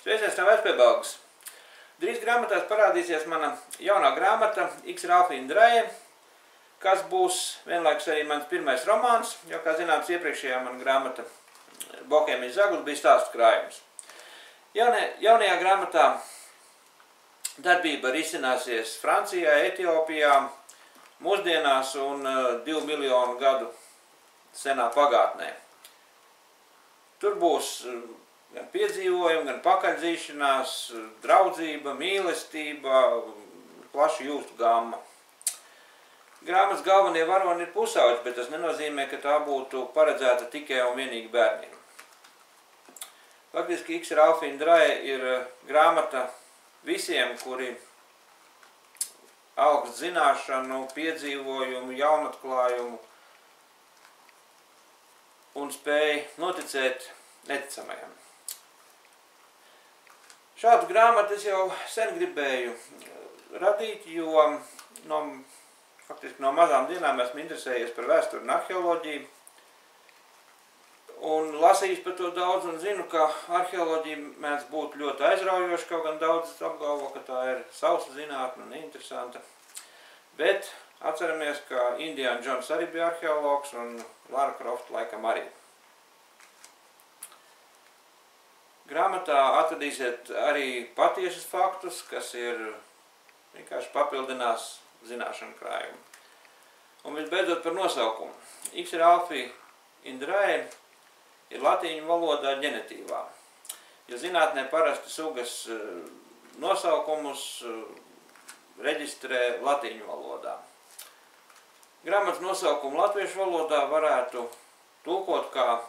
Sveiciens no Vecpiebalgas. Drīz grāmatās parādīsies mana jaunā grāmata X. Ralfa Indrae, kas būs vienlaikus arī mans pirmais romāns, jo, kā zināms, iepriekšējā mana grāmata Bohēmijas zaguls bija stāstu krājums. Jaunajā grāmatā darbība risināsies Francijā, Etiopijā, mūsdienās un 2 miljonu gadu senā pagātnē. Tur būs gan piedzīvojumi, gan pakaļdzīšanās, draudzība, mīlestība, plaša jūtu gamma. Grāmatas galvenie varoni ir pusauģi, bet tas nenozīmē, ka tā būtu paredzēta tikai un vienīgi bērniem. Faktiski X. Ralfa Indrae ir grāmata visiem, kuri augst zināšanu, piedzīvojumu, jaunatklājumu un spēj noticēt neticamajam. Šādu grāmatu es jau sen gribēju radīt, jo faktiski no mazām dienām esmu interesējies par vēsturi un arheoloģiju. Un lasījis par to daudz un zinu, ka arheoloģija mēdz būt ļoti aizraujoša, kaut gan daudz apgalvo, ka tā ir sausa zinātne un interesanta. Bet atceramies, ka Indiana Jones arī bija arheologs un Lara Croft laikam arī. Grāmatā atradīsiet arī patiešas faktus, kas ir vienkārši papildinās zināšanu krājumu. Un visbeidzot par nosaukumu. X. Ralfa Indrae ir latīņu valodā ģenetīvā, jo zinātnē parasti sugas nosaukumus reģistrē latīņu valodā. Grāmatas nosaukumu latviešu valodā varētu tulkot kā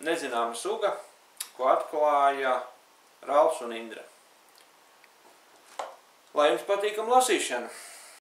nezināma suga, ko atklāja Ralfs un Indra. Lai jums patīkam lasīšana!